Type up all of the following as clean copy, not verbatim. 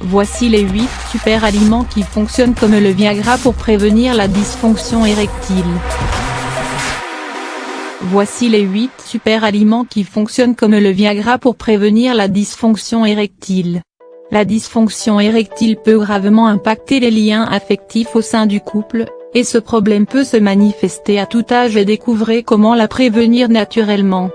Voici les 8 super aliments qui fonctionnent comme le Viagra pour prévenir la dysfonction érectile. Voici les 8 super aliments qui fonctionnent comme le Viagra pour prévenir la dysfonction érectile. La dysfonction érectile peut gravement impacter les liens affectifs au sein du couple, et ce problème peut se manifester à tout âge et découvrez comment la prévenir naturellement.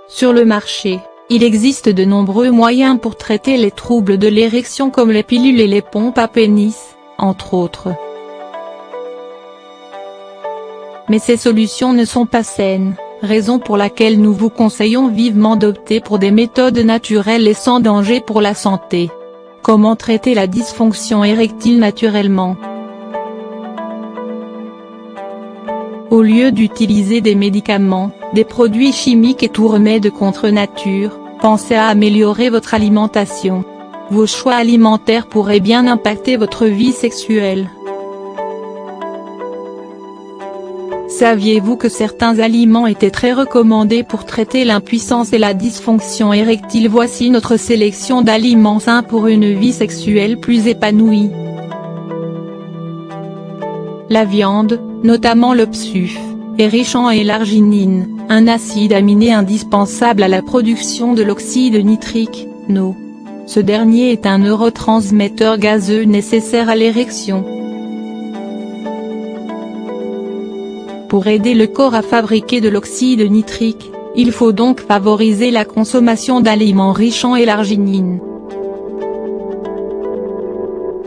Sur le marché, il existe de nombreux moyens pour traiter les troubles de l'érection comme les pilules et les pompes à pénis, entre autres. Mais ces solutions ne sont pas saines, raison pour laquelle nous vous conseillons vivement d'opter pour des méthodes naturelles et sans danger pour la santé. Comment traiter la dysfonction érectile naturellement? Au lieu d'utiliser des médicaments, des produits chimiques et tout remède contre nature, pensez à améliorer votre alimentation. Vos choix alimentaires pourraient bien impacter votre vie sexuelle. Saviez-vous que certains aliments étaient très recommandés pour traiter l'impuissance et la dysfonction érectile? Voici notre sélection d'aliments sains pour une vie sexuelle plus épanouie. La viande, notamment le psuf, est riche en L-arginine, un acide aminé indispensable à la production de l'oxyde nitrique, NO. Ce dernier est un neurotransmetteur gazeux nécessaire à l'érection. Pour aider le corps à fabriquer de l'oxyde nitrique, il faut donc favoriser la consommation d'aliments riches en L-arginine.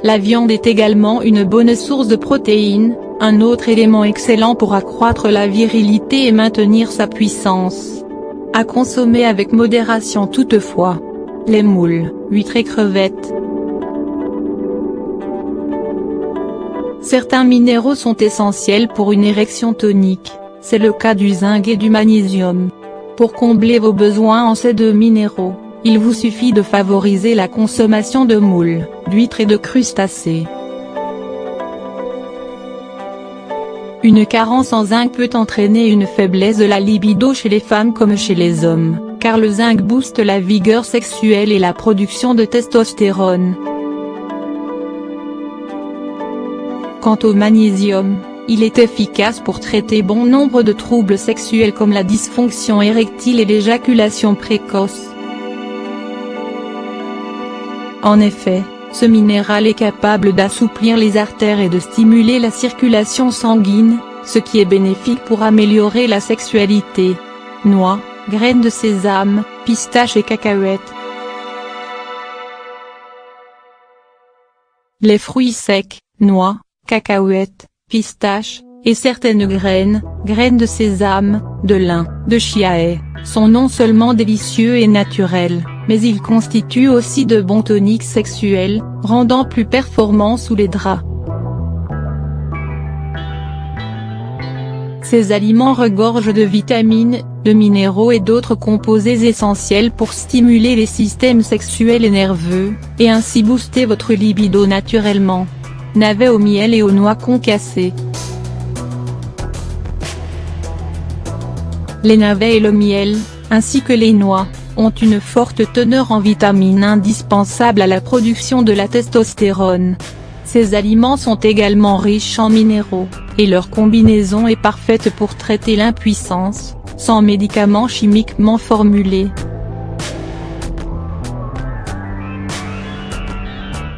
La viande est également une bonne source de protéines, un autre élément excellent pour accroître la virilité et maintenir sa puissance. À consommer avec modération toutefois. Les moules, huîtres et crevettes. Certains minéraux sont essentiels pour une érection tonique, c'est le cas du zinc et du magnésium. Pour combler vos besoins en ces deux minéraux, il vous suffit de favoriser la consommation de moules, d'huîtres et de crustacés. Une carence en zinc peut entraîner une faiblesse de la libido chez les femmes comme chez les hommes, car le zinc booste la vigueur sexuelle et la production de testostérone. Quant au magnésium, il est efficace pour traiter bon nombre de troubles sexuels comme la dysfonction érectile et l'éjaculation précoce. En effet, ce minéral est capable d'assouplir les artères et de stimuler la circulation sanguine, ce qui est bénéfique pour améliorer la sexualité. Noix, graines de sésame, pistaches et cacahuètes. Les fruits secs, noix, cacahuètes, pistaches, et certaines graines de sésame, de lin, de chiaée, sont non seulement délicieux et naturels, mais ils constituent aussi de bons toniques sexuels, rendant plus performants sous les draps. Ces aliments regorgent de vitamines, de minéraux et d'autres composés essentiels pour stimuler les systèmes sexuels et nerveux, et ainsi booster votre libido naturellement. Navets au miel et aux noix concassées. Les navets et le miel, ainsi que les noix, ont une forte teneur en vitamines indispensables à la production de la testostérone. Ces aliments sont également riches en minéraux, et leur combinaison est parfaite pour traiter l'impuissance, sans médicaments chimiquement formulés.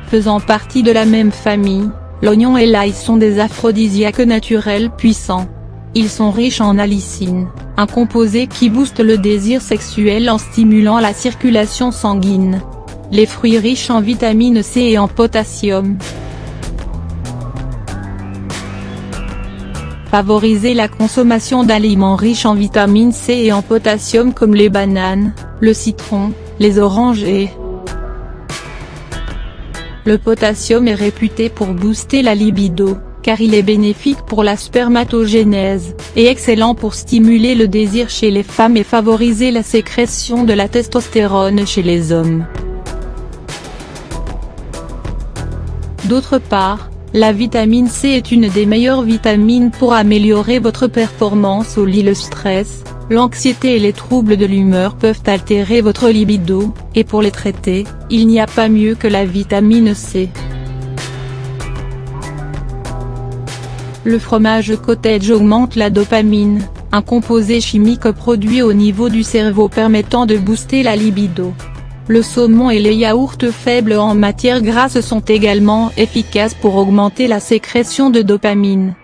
Faisant partie de la même famille, l'oignon et l'ail sont des aphrodisiaques naturels puissants. Ils sont riches en allicine, un composé qui booste le désir sexuel en stimulant la circulation sanguine. Les fruits riches en vitamine C et en potassium. Favorisez la consommation d'aliments riches en vitamine C et en potassium comme les bananes, le citron, les oranges et le potassium est réputé pour booster la libido, car il est bénéfique pour la spermatogénèse, et excellent pour stimuler le désir chez les femmes et favoriser la sécrétion de la testostérone chez les hommes. D'autre part, la vitamine C est une des meilleures vitamines pour améliorer votre performance au lit. Le stress, L'anxiété et les troubles de l'humeur peuvent altérer votre libido, et pour les traiter, il n'y a pas mieux que la vitamine C. Le fromage cottage augmente la dopamine, un composé chimique produit au niveau du cerveau permettant de booster la libido. Le saumon et les yaourts faibles en matière grasse sont également efficaces pour augmenter la sécrétion de dopamine.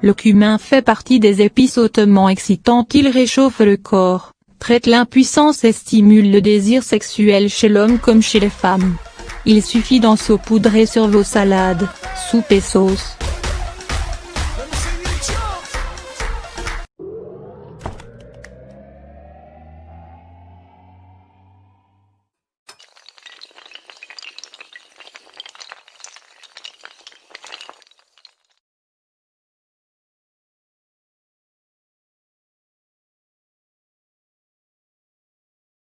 Le cumin fait partie des épices hautement excitantes. Il réchauffe le corps, traite l'impuissance et stimule le désir sexuel chez l'homme comme chez les femmes. Il suffit d'en saupoudrer sur vos salades, soupes et sauces.